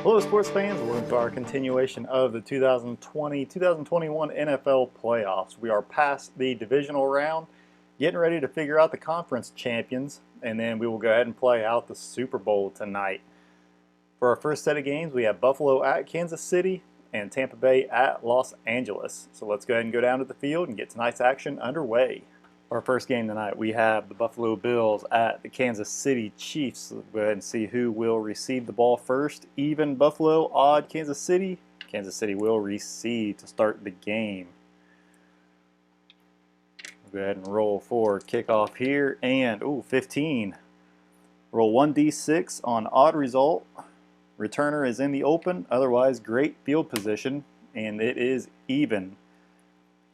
Hello sports fans, welcome to our continuation of the 2020-2021 NFL playoffs. We are past the divisional round, getting ready to figure out the conference champions, and then we will go ahead and play out the Super Bowl tonight. For our first set of games, we have Buffalo at Kansas City and Tampa Bay at Los Angeles. So let's go ahead and go down to the field and get tonight's action underway. Our first game tonight, we have the Buffalo Bills at the Kansas City Chiefs. Let's go ahead and see who will receive the ball first. Even Buffalo, odd Kansas City. Kansas City will receive to start the game. We'll go ahead and roll for kickoff here. And, 15. Roll 1d6 on odd result. Returner is in the open. Otherwise, great field position. And it is even.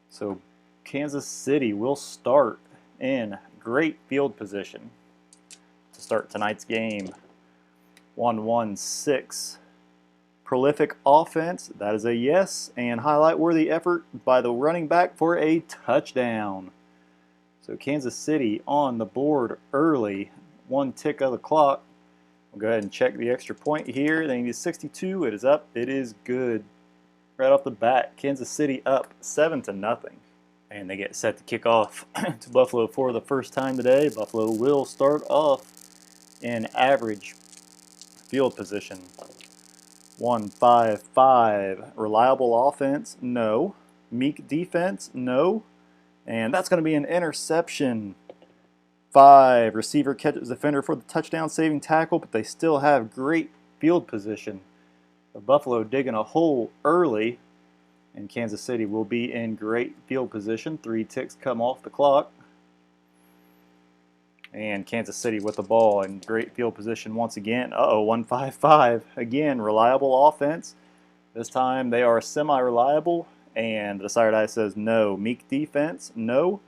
So Kansas City will start in great field position to start tonight's game. 1-1-6. Prolific offense, that is a yes, and highlight-worthy effort by the running back for a touchdown. So Kansas City on the board early, one tick of the clock. We'll go ahead and check the extra point here. They need 62. It is up. It is good. Right off the bat, Kansas City up 7-0. And they get set to kick off to Buffalo for the first time today. Buffalo will start off in average field position. 1-5-5. Reliable offense? No. Meek defense? No. And that's going to be an interception. 5. Receiver catches defender for the touchdown saving tackle, but they still have great field position. The Buffalo digging a hole early. And Kansas City will be in great field position. 3 ticks come off the clock. And Kansas City with the ball in great field position once again. 1-5-5. Again, reliable offense. This time they are semi-reliable. And the desired eye says no. Meek defense, no.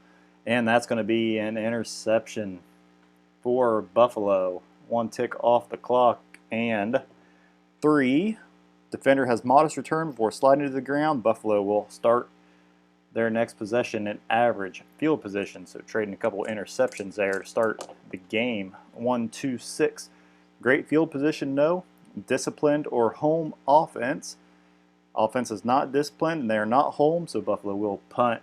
And that's going to be an interception for Buffalo. 1 tick off the clock. And 3. Defender has modest return before sliding to the ground. Buffalo will start their next possession in average field position. So trading a couple interceptions there to start the game. 1-2-6. Great field position, no. Disciplined or home offense. Offense is not disciplined and they are not home, so Buffalo will punt.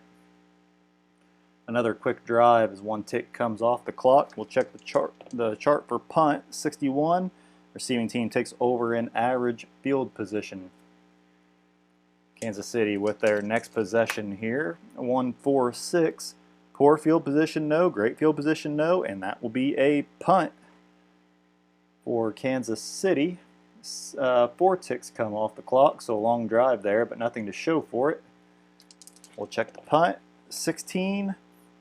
Another quick drive as 1 tick comes off the clock. We'll check the chart for punt. 61. Receiving team takes over in average field position. Kansas City with their next possession here. 1-4-6. Poor field position, no. Great field position, no. And that will be a punt for Kansas City. 4 ticks come off the clock, so a long drive there, but nothing to show for it. We'll check the punt. 16.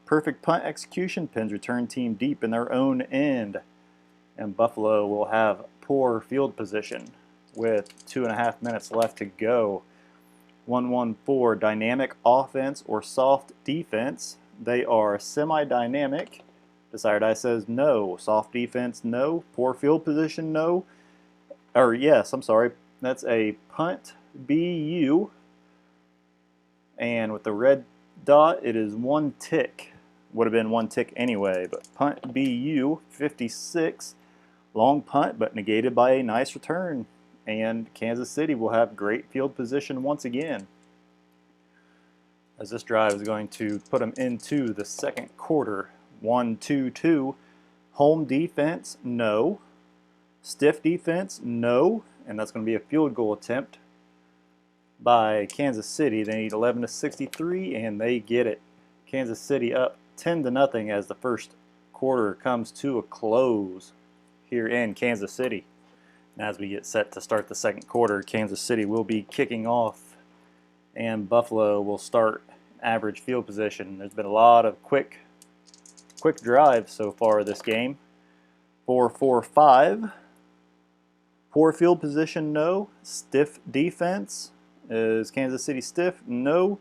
Perfect punt execution. Pins return team deep in their own end. And Buffalo will have poor field position with 2.5 minutes left to go. 1-1-4. Dynamic offense or soft defense. They are semi-dynamic. Desired eye says no. Soft defense, no. Poor field position, no. Or yes, I'm sorry. That's a punt BU. And with the red dot, it is 1 tick. Would have been 1 tick anyway, but punt BU 56. Long punt, but negated by a nice return. And Kansas City will have great field position once again. As this drive is going to put them into the second quarter. 1-2-2. Home defense, no. Stiff defense, no. And that's going to be a field goal attempt by Kansas City. They need 11 to 63, and they get it. Kansas City up 10-0 as the first quarter comes to a close here in Kansas City. And as we get set to start the second quarter, Kansas City will be kicking off and Buffalo will start average field position. There's been a lot of quick drives so far this game. 4-4-5. Poor field position, no. Stiff defense. Is Kansas City stiff? No.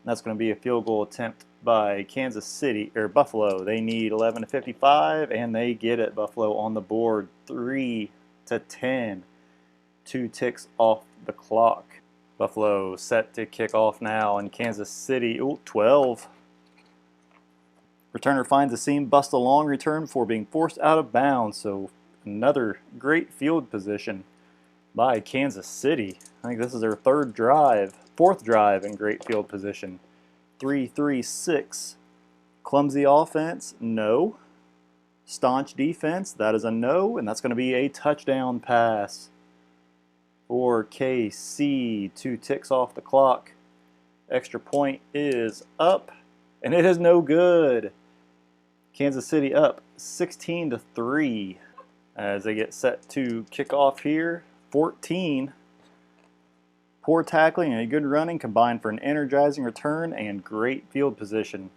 That's going to be a field goal attempt by Kansas City, or Buffalo. They need 11 to 55, and they get it. Buffalo on the board, 3-10. 2 ticks off the clock. Buffalo set to kick off now, and Kansas City, 12. Returner finds a seam, busts a long return before being forced out of bounds. So another great field position by Kansas City. I think this is their fourth drive in great field position. 3-3-6. Clumsy offense, no. Staunch defense, that is a no, and that's going to be a touchdown pass for KC. 2 ticks off the clock. Extra point is up, and it is no good. Kansas City up 16-3 as they get set to kick off here. 14. Poor tackling and a good running combined for an energizing return and great field position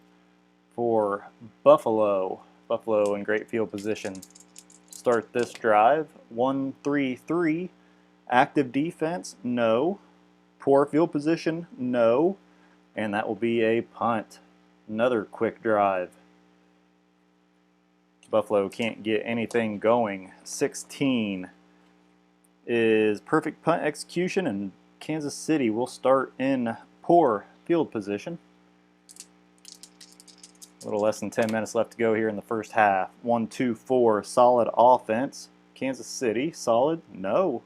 for Buffalo. Buffalo in great field position. Start this drive. 1-3-3. Active defense, no. Poor field position, no. And that will be a punt. Another quick drive. Buffalo can't get anything going. 16 is perfect punt execution, and Kansas City will start in poor field position. A little less than 10 minutes left to go here in the first half. 1-2-4, solid offense. Kansas City, solid, no.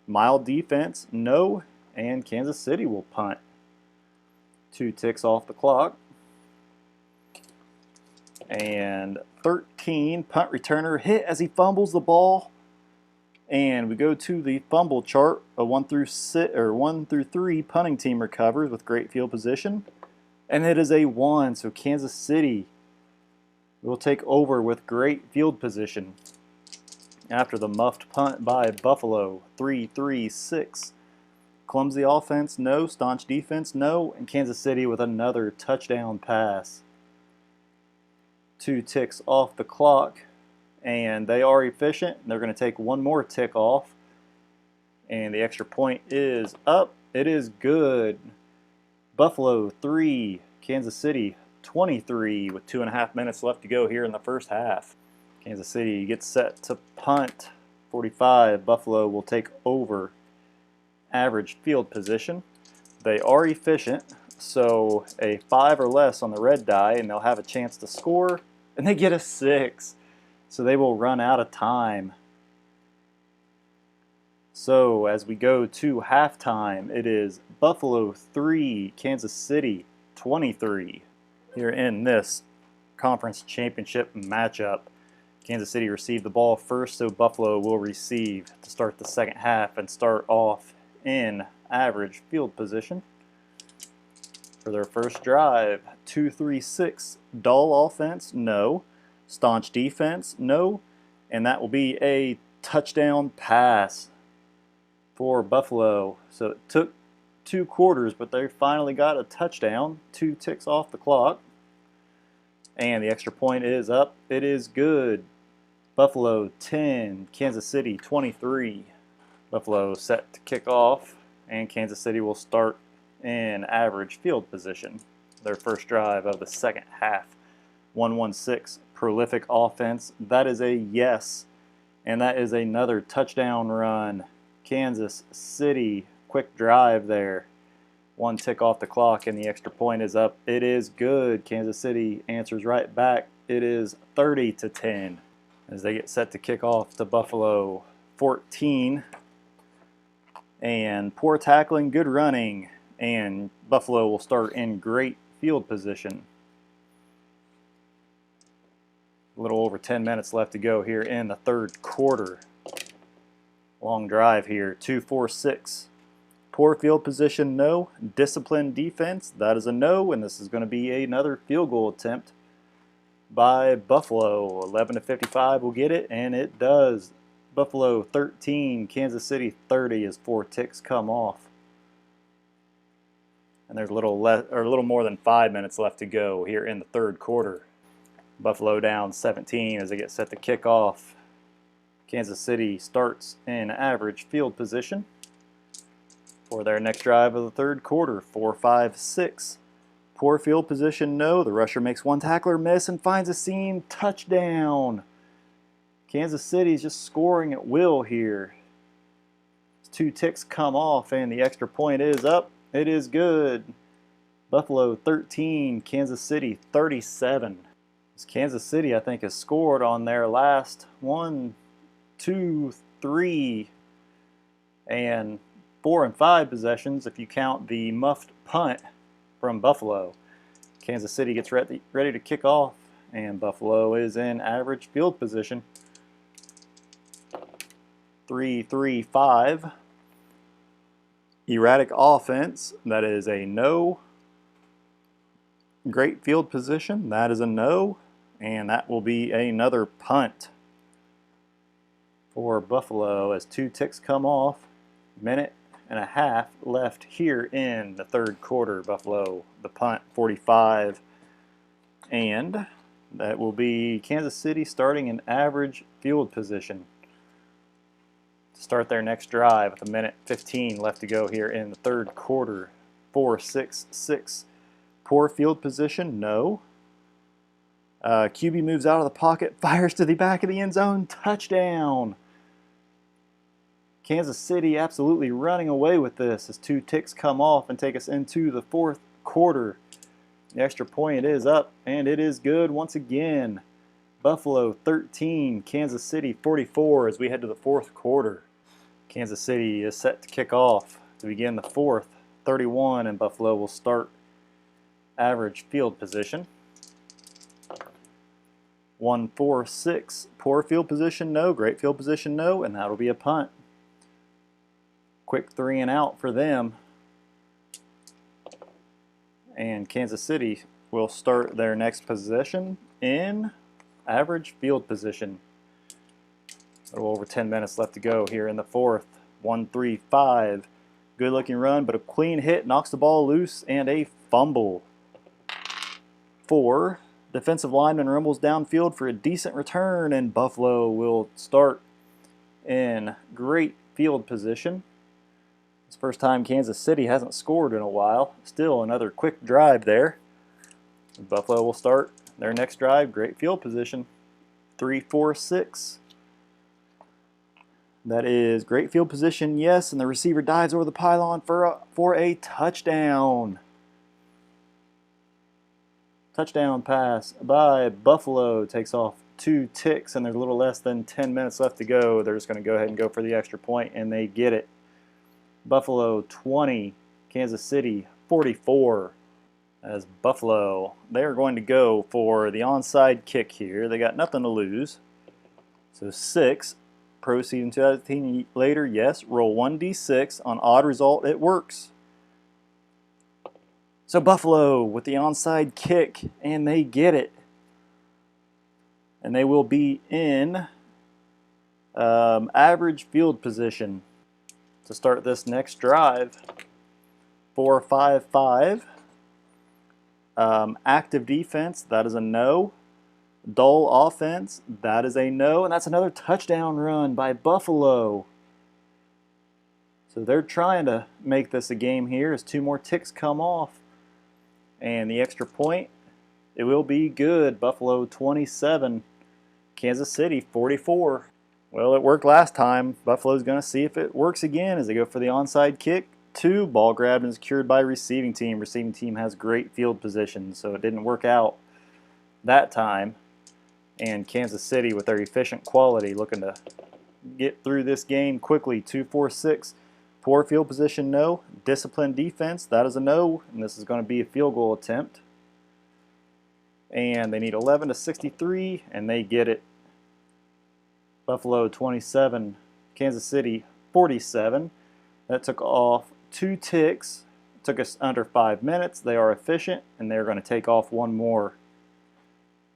Mild defense, no. And Kansas City will punt. 2 ticks off the clock. And 13, punt returner hit as he fumbles the ball. And we go to the fumble chart. A 1 through 3 punting team recovers with great field position. And it is a 1, so Kansas City will take over with great field position. After the muffed punt by Buffalo. 3-3-6. Clumsy offense, no. Staunch defense, no. And Kansas City with another touchdown pass. 2 ticks off the clock, and they are efficient. They're going to take one more tick off, and the extra point is up. It is good. Buffalo 3, Kansas City 23 with 2.5 minutes left to go here in the first half. Kansas City gets set to punt. 45, Buffalo will take over. Average field position. They are efficient, so a 5 or less on the red die, and they'll have a chance to score, and they get a 6. So they will run out of time. So as we go to halftime, it is Buffalo 3, Kansas City 23. Here in this conference championship matchup, Kansas City received the ball first, so Buffalo will receive to start the second half and start off in average field position. For their first drive, 2-3-6. Dull offense, no. Staunch defense, no. And that will be a touchdown pass for Buffalo. So it took 2 quarters, but they finally got a touchdown. 2 ticks off the clock. And the extra point is up. It is good. Buffalo 10, Kansas City 23. Buffalo set to kick off, and Kansas City will start in average field position. Their first drive of the second half. 1-1-6, prolific offense. That is a yes, and that is another touchdown run. Kansas City, quick drive there. 1 tick off the clock, and the extra point is up. It is good. Kansas City answers right back. It is 30-10 as they get set to kick off to Buffalo 14. And poor tackling, good running, and Buffalo will start in great field position. A little over 10 minutes left to go here in the third quarter. Long drive here, 2-4-6. Poor field position, no. Disciplined defense, that is a no, and this is going to be another field goal attempt by Buffalo. 11-55 will get it, and it does. Buffalo 13, Kansas City 30 as 4 ticks come off. And there's a little more than 5 minutes left to go here in the third quarter. Buffalo down 17 as they get set to kick off. Kansas City starts in average field position for their next drive of the third quarter. 4-5-6. Poor field position, no. The rusher makes one tackler miss and finds a seam. Touchdown. Kansas City is just scoring at will here. 2 ticks come off, and the extra point is up. It is good. Buffalo 13, Kansas City 37. Kansas City, I think, has scored on their last 1, 2, 3 And 4 and 5 possessions if you count the muffed punt from Buffalo. Kansas City gets ready to kick off, and Buffalo is in average field position. 3-3-5. Erratic offense, that is a no. Great field position, that is a no. And that will be another punt for Buffalo as 2 ticks come off. Minute and a half left here in the third quarter. Buffalo, the punt, 45. And that will be Kansas City starting in average field position to start their next drive with 1:15 left to go here in the third quarter. 4-6-6. Poor field position, no. QB moves out of the pocket, fires to the back of the end zone, touchdown. Kansas City absolutely running away with this as 2 ticks come off and take us into the fourth quarter. The extra point is up, and it is good once again. Buffalo 13, Kansas City 44 as we head to the fourth quarter. Kansas City is set to kick off to begin the fourth. 31, and Buffalo will start average field position. 1-4-6. Poor field position, no. Great field position, no. And that'll be a punt. Quick 3 and out for them. And Kansas City will start their next possession in average field position. A little over 10 minutes left to go here in the fourth. 1-3-5. Good looking run, but a clean hit knocks the ball loose and a fumble. 4. Defensive lineman rumbles downfield for a decent return, and Buffalo will start in great field position. It's the first time Kansas City hasn't scored in a while. Still another quick drive there. Buffalo will start their next drive, great field position. 3-4-6. That is great field position, yes, and the receiver dives over the pylon for a touchdown. Touchdown pass by Buffalo takes off 2 ticks, and there's a little less than 10 minutes left to go. They're just going to go ahead and go for the extra point, and they get it. Buffalo 20, Kansas City 44. As Buffalo, they're going to go for the onside kick here. They got nothing to lose. So 6, proceed in 2018 later, yes. Roll 1d6. On odd result, it works. So Buffalo with the onside kick, and they get it. And they will be in average field position to start this next drive. 4-5-5. Active defense, that is a no. Dull offense, that is a no. And that's another touchdown run by Buffalo. So they're trying to make this a game here as 2 more ticks come off. And the extra point, it will be good. Buffalo 27, Kansas City 44. Well, it worked last time. Buffalo's going to see if it works again as they go for the onside kick. 2, ball grabbed and secured by receiving team. Receiving team has great field position, so it didn't work out that time. And Kansas City with their efficient quality looking to get through this game quickly. 2-4-6. Poor field position, no. Disciplined defense, that is a no. And this is going to be a field goal attempt. And they need 11 to 63, and they get it. Buffalo 27, Kansas City 47. That took off 2 ticks. It took us under 5 minutes. They are efficient, and they're going to take off 1 more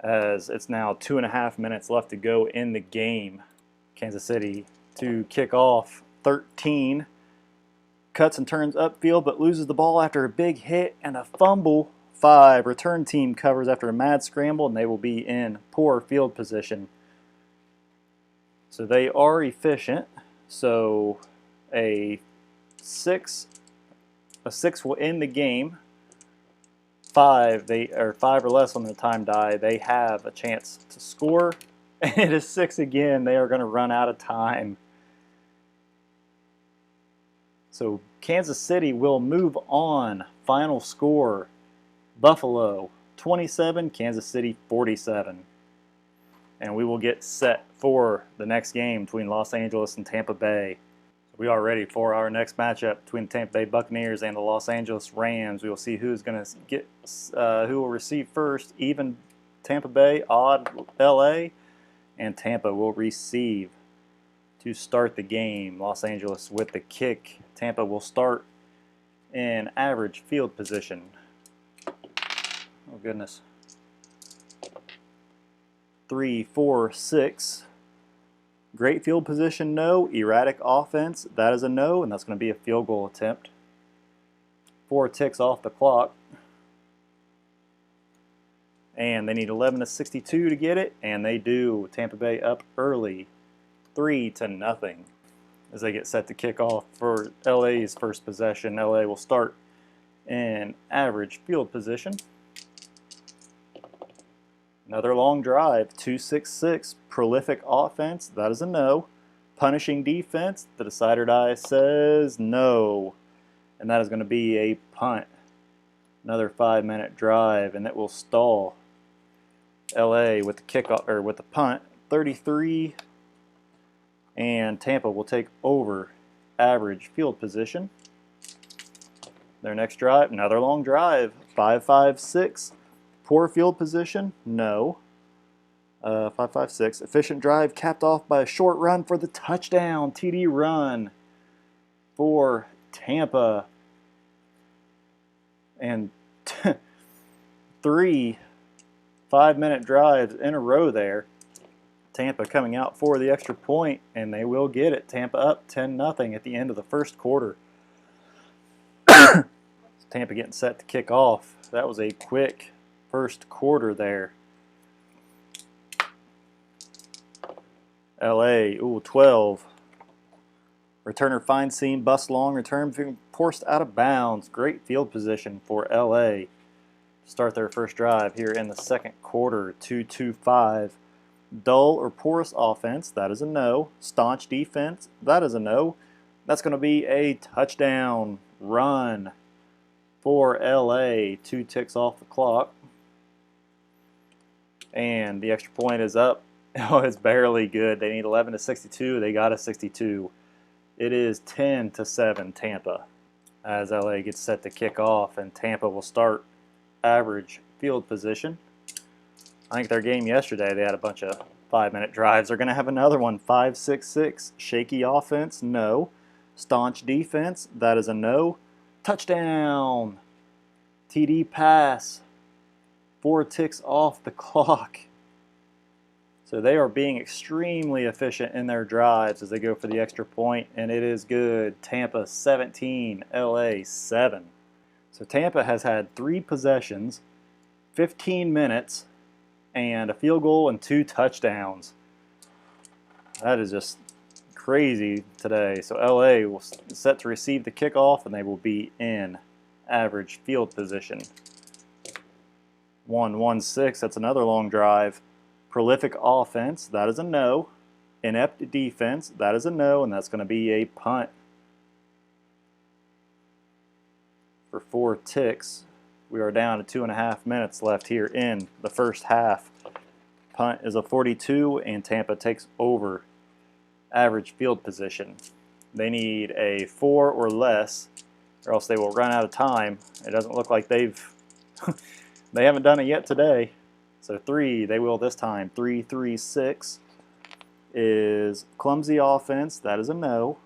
as it's now 2.5 minutes left to go in the game. Kansas City to kick off 13. Cuts and turns upfield but loses the ball after a big hit and a fumble. 5. Return team covers after a mad scramble, and they will be in poor field position. So they are efficient. So a 6 will end the game. 5 or less on the time die, they have a chance to score. And it is 6 again. They are going to run out of time. So Kansas City will move on. Final score, Buffalo 27, Kansas City 47. And we will get set for the next game between Los Angeles and Tampa Bay. We are ready for our next matchup between the Tampa Bay Buccaneers and the Los Angeles Rams. We will see who's going to get, who will receive first. Even Tampa Bay, odd LA, and Tampa will receive to start the game. Los Angeles with the kick. Tampa will start in average field position. Oh goodness. 3, 4, 6. Great field position, no. Erratic offense, that is a no, and that's going to be a field goal attempt. 4 ticks off the clock. And they need 11 to 62 to get it, and they do. Tampa Bay up early, 3-0, as they get set to kick off for LA's first possession. LA will start in average field position. Another long drive, 2-6-6, prolific offense, that is a no. Punishing defense, the decider die says no. And that is going to be a punt. Another 5-minute drive, and it will stall. LA with the kickoff, or with the punt, 33, and Tampa will take over average field position. Their next drive, another long drive, 5-5-6. Poor field position, no. 5-5-6. Efficient drive capped off by a short run for the touchdown. TD run for Tampa. And 3 5-minute drives in a row there. Tampa coming out for the extra point, and they will get it. Tampa up 10-0 at the end of the first quarter. Tampa getting set to kick off. That was a quick first quarter there. LA, 12. Returner finds seam, bust long, return being forced out of bounds. Great field position for LA. Start their first drive here in the second quarter, 2-2-5. Dull or porous offense, that is a no. Staunch defense, that is a no. That's going to be a touchdown run for LA. 2 ticks off the clock. And the extra point is up. Oh, it's barely good. They need 11 to 62. They got a 62. It is 10-7 Tampa as LA gets set to kick off, and Tampa will start average field position. I think their game yesterday, they had a bunch of 5-minute drives. They're going to have another one, 5-6-6. Shaky offense, no. Staunch defense, that is a no. Touchdown. TD pass. 4 ticks off the clock. So they are being extremely efficient in their drives as they go for the extra point, and it is good. Tampa 17, LA 7. So Tampa has had 3 possessions, 15 minutes, and a field goal and 2 touchdowns. That is just crazy today. So LA will set to receive the kickoff, and they will be in average field position. 1-1-6, that's another long drive. Prolific offense, that is a no. Inept defense, that is a no, and that's going to be a punt. For 4 ticks, we are down to 2.5 minutes left here in the first half. Punt is a 42, and Tampa takes over average field position. They need a 4 or less, or else they will run out of time. It doesn't look like they've they haven't done it yet today. So 3, they will this time. 3-3-6 is clumsy offense. That is a no.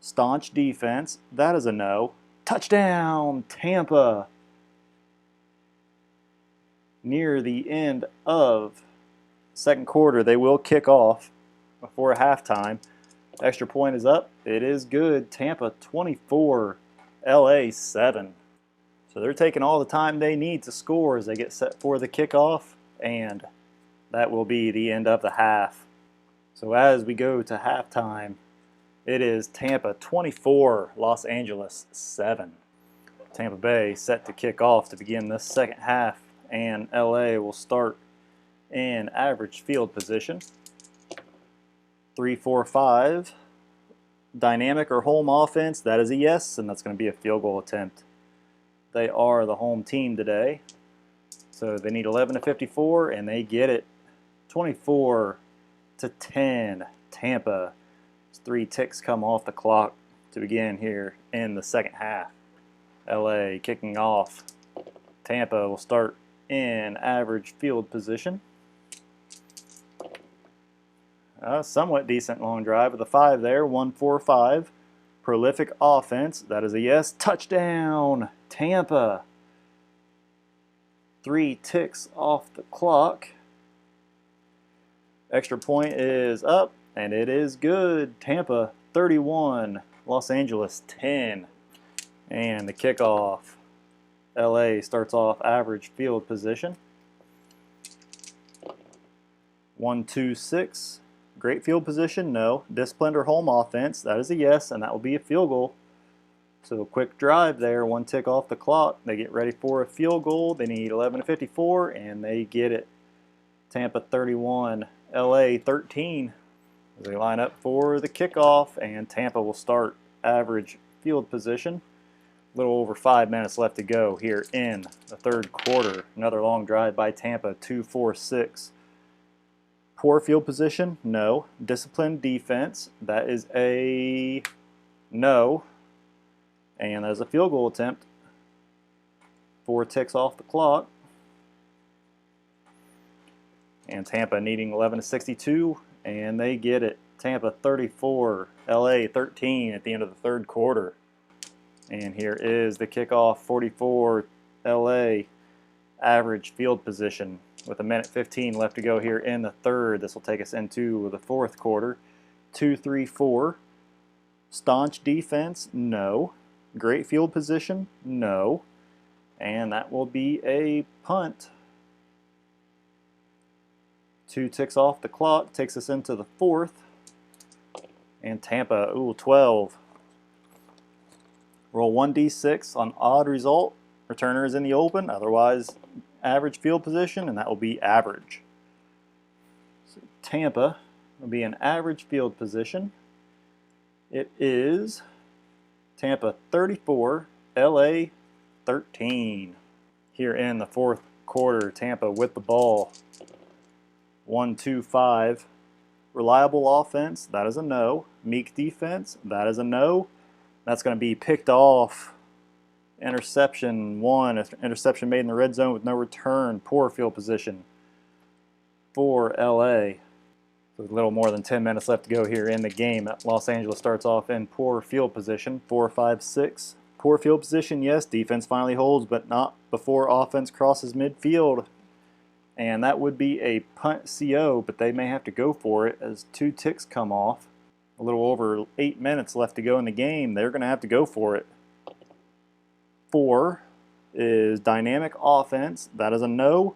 Staunch defense. That is a no. Touchdown, Tampa. Near the end of second quarter, they will kick off before halftime. Extra point is up. It is good. Tampa 24, LA 7. So they're taking all the time they need to score as they get set for the kickoff, and that will be the end of the half. So as we go to halftime, it is Tampa 24, Los Angeles 7. Tampa Bay set to kick off to begin this second half, and LA will start in average field position. 3-4-5. Dynamic or home offense, that is a yes, and that's going to be a field goal attempt. They are the home team today. So they need 11 to 54, and they get it. 24-10, Tampa. 3 ticks come off the clock to begin here in the second half. LA kicking off. Tampa will start in average field position. Somewhat decent long drive with a 5 there, 1-4-5. Prolific offense, that is a yes. Touchdown, Tampa. 3 ticks off the clock. Extra point is up, and it is good. Tampa 31, Los Angeles 10. And the kickoff. LA starts off average field position. 1-2-6. Great field position, no. Disciplined or home offense, that is a yes, and that will be a field goal. So a quick drive there, 1 tick off the clock. They get ready for a field goal. They need 11:54, and they get it. Tampa 31, LA 13. As they line up for the kickoff, and Tampa will start average field position. A little over 5 minutes left to go here in the third quarter. Another long drive by Tampa, 2-4-6. Poor field position, no. Disciplined defense, that is a no. And there's a field goal attempt. 4 ticks off the clock. And Tampa needing 11:62, and they get it. Tampa 34, LA 13 at the end of the third quarter. And here is the kickoff, 44, LA, average field position with 1:15 left to go here in the third. This will take us into the fourth quarter. 2-3-4. Staunch defense, no. Great field position, no. And that will be a punt. 2 ticks off the clock, takes us into the fourth. And Tampa, 12. Roll 1d6 on odd result. Returner is in the open, otherwise average field position, and that will be average. So Tampa will be an average field position. It is Tampa 34, LA 13. Here in the fourth quarter, Tampa with the ball. 1-2-5. Reliable offense, that is a no. Meek defense, that is a no. That's going to be picked off. Interception 1. Interception made in the red zone with no return. Poor field position for LA. With a little more than 10 minutes left to go here in the game. Los Angeles starts off in poor field position. 4-5-6. Poor field position, yes. Defense finally holds, but not before offense crosses midfield. And that would be a punt CO, but they may have to go for it as 2 ticks come off. A little over 8 minutes left to go in the game. They're going to have to go for it. 4 is dynamic offense. That is a no.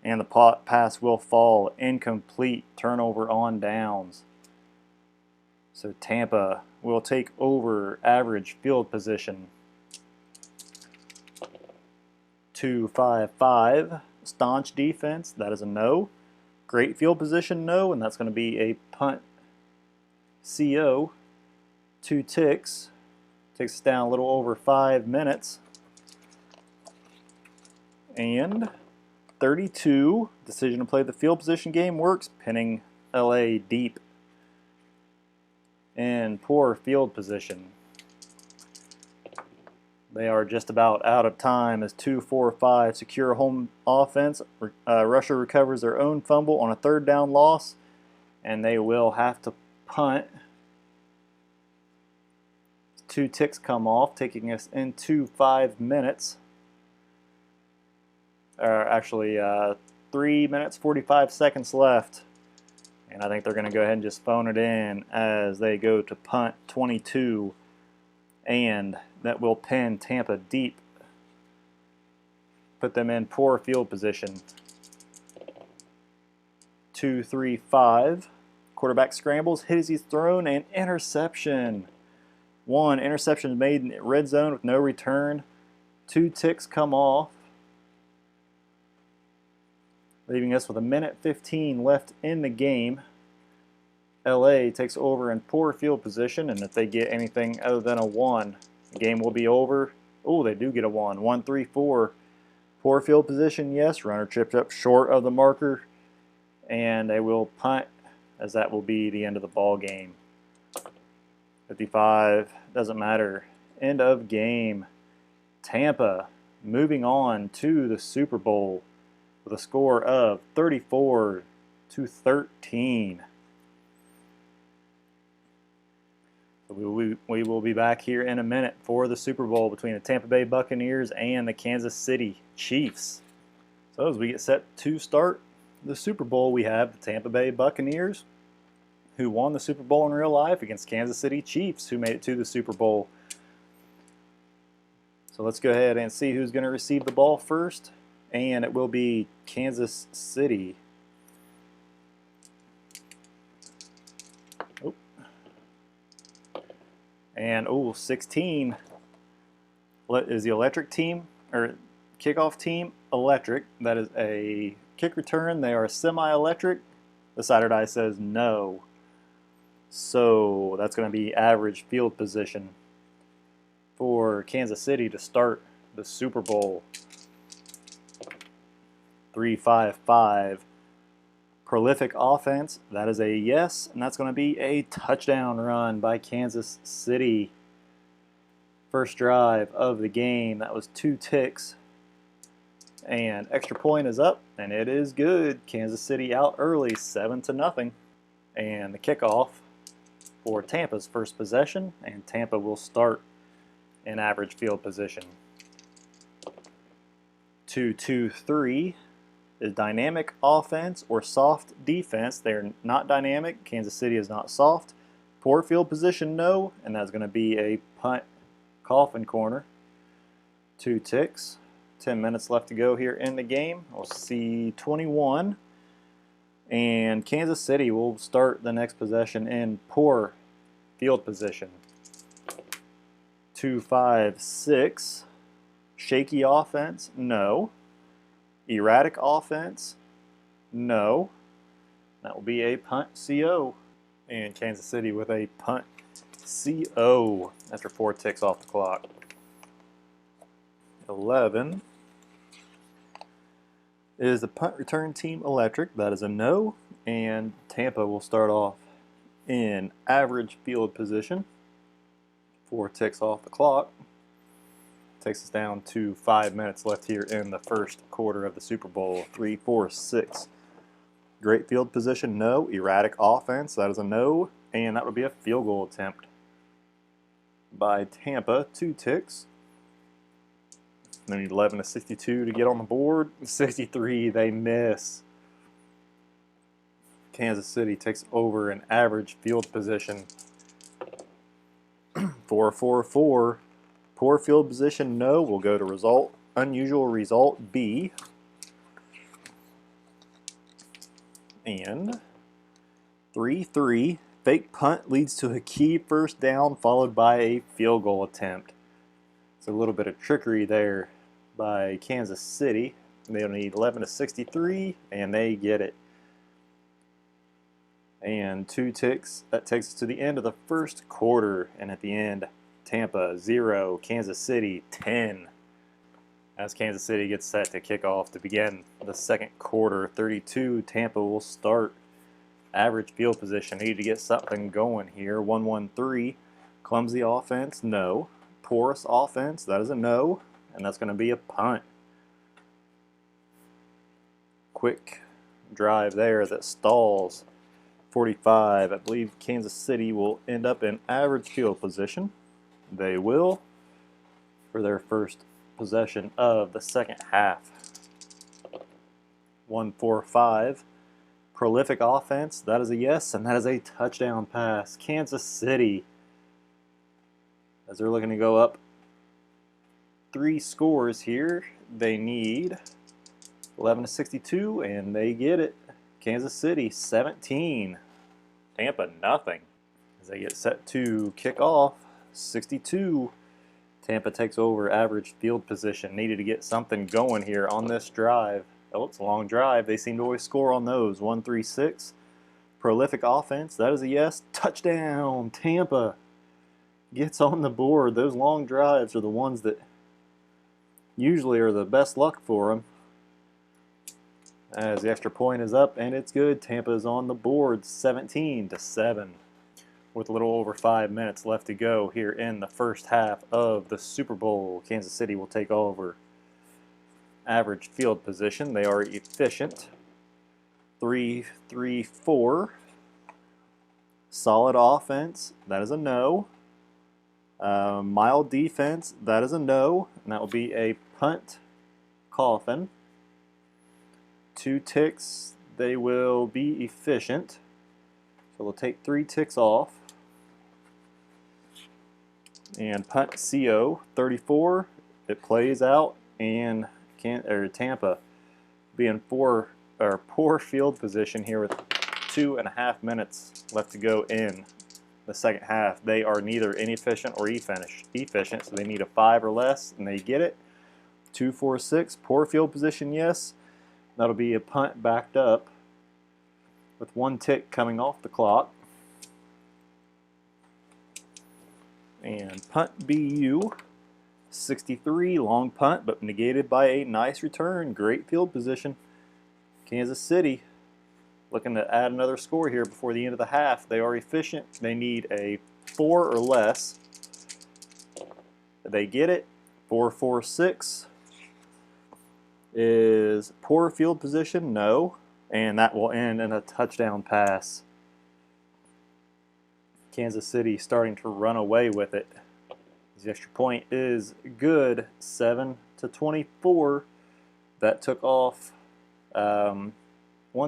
And the pass will fall incomplete. Turnover on downs. So Tampa will take over average field position. 2-5-5. Staunch defense. That is a no. Great field position, no. And that's going to be a punt CO. 2 ticks. Takes us down a little over 5 minutes. And 32. Decision to play the field position game works. Pinning LA deep in poor field position. They are just about out of time as 2-4-5. Secure home offense. Rusher recovers their own fumble on a third down loss, and they will have to punt. 2 ticks come off, taking us into 5 minutes. Actually, 3 minutes, 45 seconds left. And I think they're going to go ahead and just phone it in as they go to punt 22. And that will pin Tampa deep. Put them in poor field position. 2-3-5. Quarterback scrambles, hit as he's thrown, and interception. 1 interception made in red zone with no return. 2 ticks come off, leaving us with 1:15 left in the game. LA takes over in poor field position, and if they get anything other than a 1, the game will be over. Oh, they do get a 1. 1-3-4. Poor field position, yes. Runner tripped up short of the marker, and they will punt, as that will be the end of the ball game. 55, doesn't matter. End of game. Tampa moving on to the Super Bowl with a score of 34-13. So we will be back here in a minute for the Super Bowl between the Tampa Bay Buccaneers and the Kansas City Chiefs. So as we get set to start the Super Bowl, we have the Tampa Bay Buccaneers, who won the Super Bowl in real life, against Kansas City Chiefs, who made it to the Super Bowl. So let's go ahead and see who's going to receive the ball first, and it will be Kansas City. Oh. And 16 is the electric team, or kickoff team, electric. That is a kick return. They are semi-electric. The side die says no. So that's going to be average field position for Kansas City to start the Super Bowl. 3-5-5. Prolific offense. That is a yes, and that's going to be a touchdown run by Kansas City. First drive of the game. That was 2 ticks. And extra point is up, and it is good. Kansas City out early, 7-0. And the kickoff for Tampa's first possession, and Tampa will start in average field position. 2-2-3 is dynamic offense or soft defense. They're not dynamic. Kansas City is not soft. Poor field position, no, and that's going to be a punt coffin corner. 2 ticks. 10 minutes left to go here in the game. We'll see 21. And Kansas City will start the next possession in poor field position. 2-5-6. Shaky offense? No. Erratic offense? No. That will be a punt CO. And Kansas City with a punt CO after 4 ticks off the clock. 11 is the punt return team electric. That is a no. And Tampa will start off in average field position. 4 ticks off the clock. Takes us down to 5 minutes left here in the first quarter of the Super Bowl. 3-4-6. Great field position, no. Erratic offense, that is a no. And that would be a field goal attempt by Tampa. 2 ticks. They need 11-62 to get on the board. 63, they miss. Kansas City takes over in average field position. 4-4-4. Poor field position, no. We'll go to result. Unusual result, B. And 3-3. Fake punt leads to a key first down followed by a field goal attempt. It's a little bit of trickery there by Kansas City. They'll need 11-63, and they get it. And 2 ticks. That takes us to the end of the first quarter. And at the end, Tampa 0, Kansas City 10. As Kansas City gets set to kick off to begin the second quarter, 32, Tampa will start. Average field position. Need to get something going here. 1-1-3. Clumsy offense, no. Porous offense, that is a no. And that's going to be a punt. Quick drive there that stalls. 45. I believe Kansas City will end up in average field position. They will for their first possession of the second half. 1-4-5. Prolific offense, that is a yes, and that is a touchdown pass. Kansas City, as they're looking to go up 3 scores here, they need 11-62, and they get it. Kansas City 17, Tampa nothing. As they get set to kick off, 62, Tampa takes over average field position. Needed to get something going here on this drive. Oh, it's a long drive. They seem to always score on those. 1-3-6. Prolific offense. That is a yes. Touchdown. Tampa gets on the board. Those long drives are the ones that usually are the best luck for them. As the extra point is up, and it's good. Tampa is on the board, 17-7. with a little over 5 minutes left to go here in the first half of the Super Bowl. Kansas City will take over. Average field position, they are efficient. 3-3-4. Solid offense, that is a no. Mild defense, that is a no. And that will be a punt coffin. 2 ticks, they will be efficient. So we'll take 3 ticks off. And punt CO 34, it plays out, and Tampa being poor field position here with 2.5 minutes left to go in the second half. They are neither inefficient or efficient, so they need a 5 or less, and they get it. 2-4-6, poor field position, yes. That'll be a punt backed up with 1 tick coming off the clock. And punt BU, 63, long punt, but negated by a nice return. Great field position. Kansas City looking to add another score here before the end of the half. They are efficient. They need a 4 or less. They get it. 4-4-6 is poor field position, no. And that will end in a touchdown pass. Kansas City starting to run away with it. The extra point is good, 7-24. That took off 1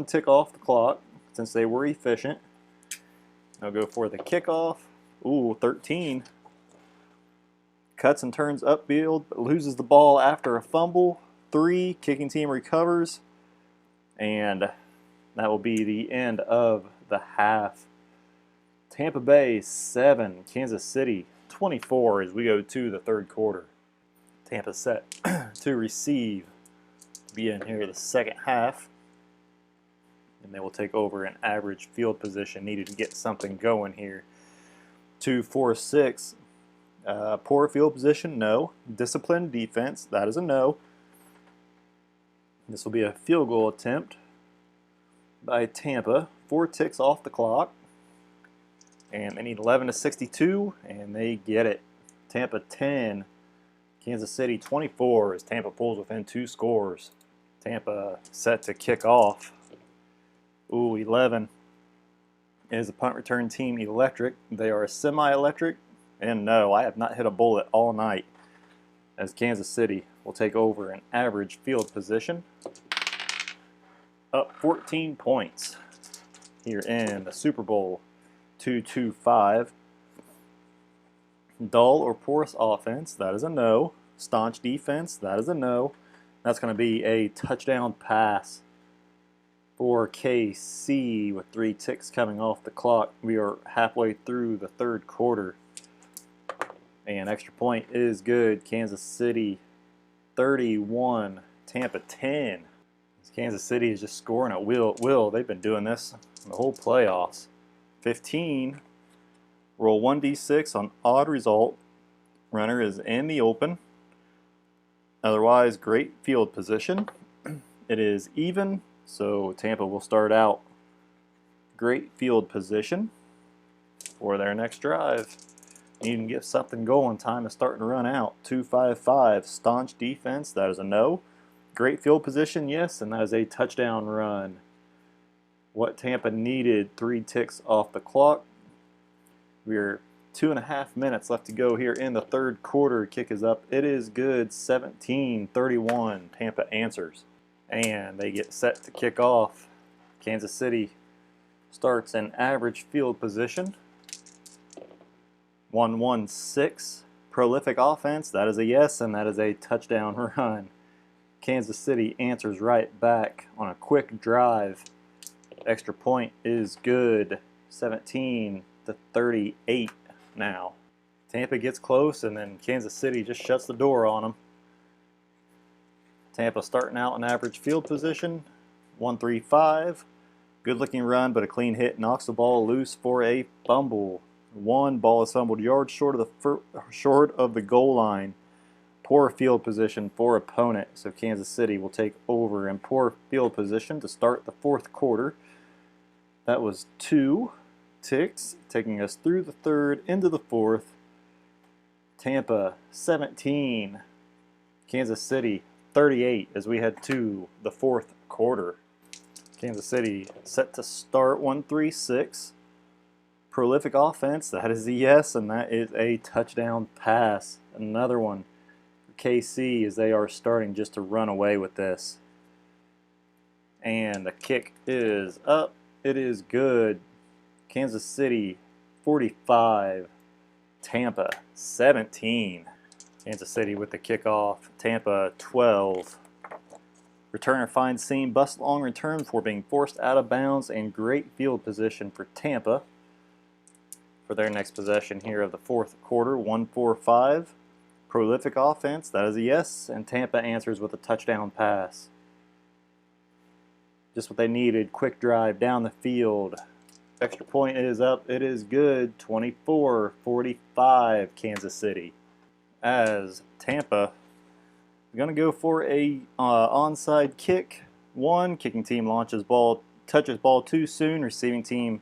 tick off the clock since they were efficient. They'll go for the kickoff. Ooh, 13. Cuts and turns upfield, but loses the ball after a fumble. 3, kicking team recovers. And that will be the end of the half. Tampa Bay 7, Kansas City 24 as we go to the third quarter. Tampa set to receive to be in here the second half. And they will take over an average field position needed to get something going here. 2-4-6. Poor field position, no. Disciplined defense, that is a no. This will be a field goal attempt by Tampa. 4 ticks off the clock. And they need 11-62, and they get it. Tampa 10, Kansas City 24 as Tampa pulls within 2 scores. Tampa set to kick off. Ooh, 11 is the punt return team electric. They are semi-electric, and no, I have not hit a bullet all night as Kansas City will take over an average field position. Up 14 points here in the Super Bowl. 2-2-5. Dull or porous offense, that is a no. Staunch defense, that is a no. That's going to be a touchdown pass for KC with 3 ticks coming off the clock. We are halfway through the third quarter. And extra point is good. Kansas City 31, Tampa 10. Kansas City is just scoring at will. They've been doing this the whole playoffs. 15. Roll 1d6 on odd result. Runner is in the open. Otherwise, great field position. It is even, so Tampa will start out great field position for their next drive. Need to get something going. Time is starting to run out. 2-5-5. Staunch defense, that is a no. Great field position, yes, and that is a touchdown run. What Tampa needed, 3 ticks off the clock. We're 2.5 minutes left to go here in the third quarter. Kick is up. It is good. 17-31. Tampa answers. And they get set to kick off. Kansas City starts in average field position. 1-1-6. Prolific offense. That is a yes, and that is a touchdown run. Kansas City answers right back on a quick drive. Extra point is good. 17-38 now. Tampa gets close, and then Kansas City just shuts the door on them. Tampa starting out in average field position. 1-3-5. Good looking run, but a clean hit knocks the ball loose for a fumble. Ball is fumbled yards short of the goal line. Poor field position for opponent, so Kansas City will take over in poor field position to start the fourth quarter. That was 2. ticks, taking us through the third into the fourth. Tampa 17, Kansas City 38 as we head to the fourth quarter. Kansas City set to start 1-3-6. Prolific offense, that is a yes, and that is a touchdown pass. Another one for KC as they are starting just to run away with this. And the kick is up. It is good. Kansas City 45, Tampa 17. Kansas City with the kickoff. Tampa 12. Returner finds seam, bust long return before being forced out of bounds, and great field position for Tampa for their next possession here of the fourth quarter. 1-4-5. Prolific offense, that is a yes, and Tampa answers with a touchdown pass. Just what they needed. Quick drive down the field. Extra point is up. It is good. 24-45 Kansas City. As Tampa is going to go for a onside kick. One, kicking team touches ball too soon. Receiving team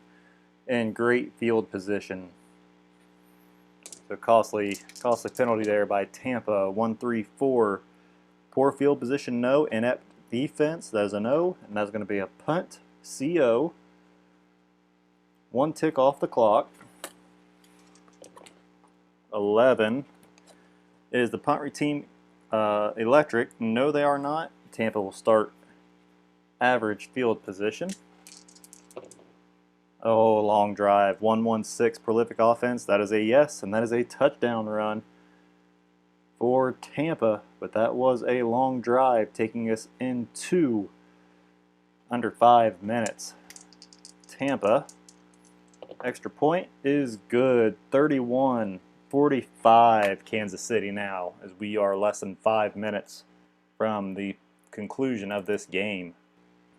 in great field position. So costly penalty there by Tampa. 1-3-4. Poor field position, no. Inept defense, that is a no, and that's going to be a punt. CO. 1 tick off the clock. 11. Is the punt team electric? No, they are not. Tampa will start average field position. Oh, long drive. 1-1-6 prolific offense. That is a yes, and that is a touchdown run for Tampa, but that was a long drive taking us into under 5 minutes. Tampa, extra point is good. 31-45 Kansas City now, as we are less than 5 minutes from the conclusion of this game.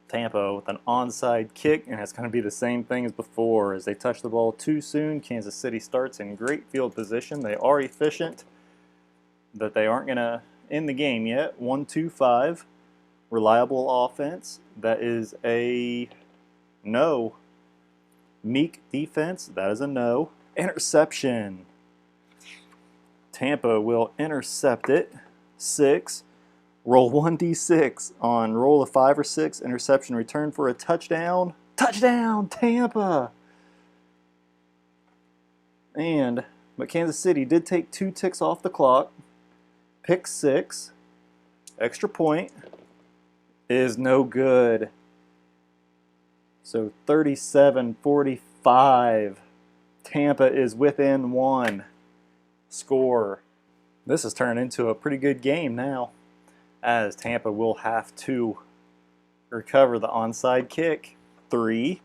Tampa with an onside kick, and it's going to be the same thing as before. As they touch the ball too soon, Kansas City starts in great field position. They are efficient, but they aren't going to end the game yet. 1-2-5, reliable offense. That is a no. Meek defense. That is a no. Interception. Tampa will intercept it. 6. Roll 1d6 on roll of 5 or 6. Interception return for a touchdown. Touchdown, Tampa! But Kansas City did take 2 ticks off the clock. Pick 6. Extra point is no good. So 37-45. Tampa is within 1 score. This has turned into a pretty good game now, as Tampa will have to recover the onside kick. 3.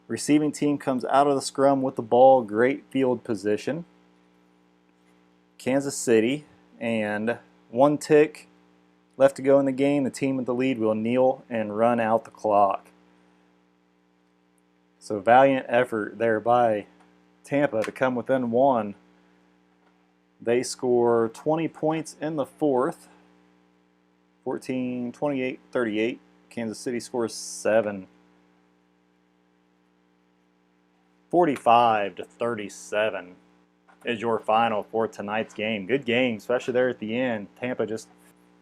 Receiving team comes out of the scrum with the ball. Great field position. Kansas City, and 1 tick left to go in the game. The team with the lead will kneel and run out the clock. So valiant effort there by Tampa to come within 1. They score 20 points in the fourth. 28-38. Kansas City scores 7. 45-37 is your final for tonight's game. Good game, especially there at the end. Tampa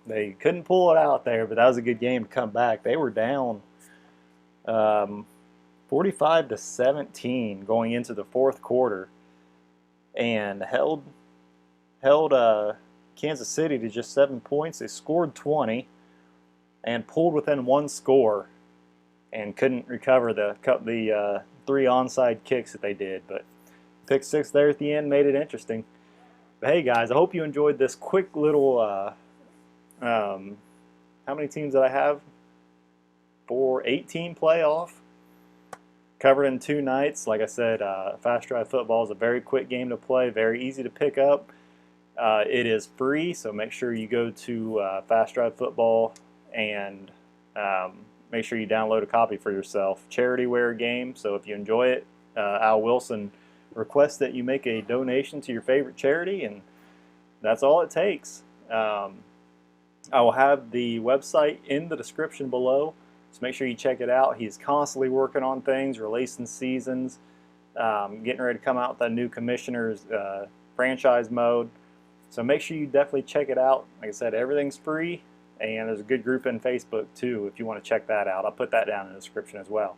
they couldn't pull it out there, but that was a good game to come back. They were down 45-17 going into the fourth quarter, and held Kansas City to just 7 points. They scored 20 and pulled within 1 score, and couldn't recover the 3 onside kicks that they did. But pick 6 there at the end made it interesting. But hey guys, I hope you enjoyed this quick little how many teams did I have? 18 playoff, covered in 2 nights. Like I said, Fast Drive Football is a very quick game to play, very easy to pick up. It is free, so make sure you go to Fast Drive Football and make sure you download a copy for yourself. Charity wear game, so if you enjoy it, Al Wilson requests that you make a donation to your favorite charity, and that's all it takes. I will have the website in the description below. So make sure you check it out. He's constantly working on things, releasing seasons, getting ready to come out with a new commissioner's franchise mode. So make sure you definitely check it out. Like I said, everything's free, and there's a good group in Facebook too if you want to check that out. I'll put that down in the description as well.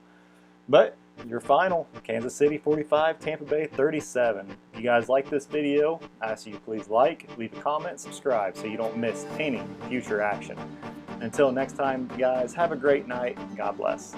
But your final, Kansas City 45, Tampa Bay 37. If you guys like this video, I ask you please like, leave a comment, subscribe so you don't miss any future action. Until next time, guys, have a great night. God bless.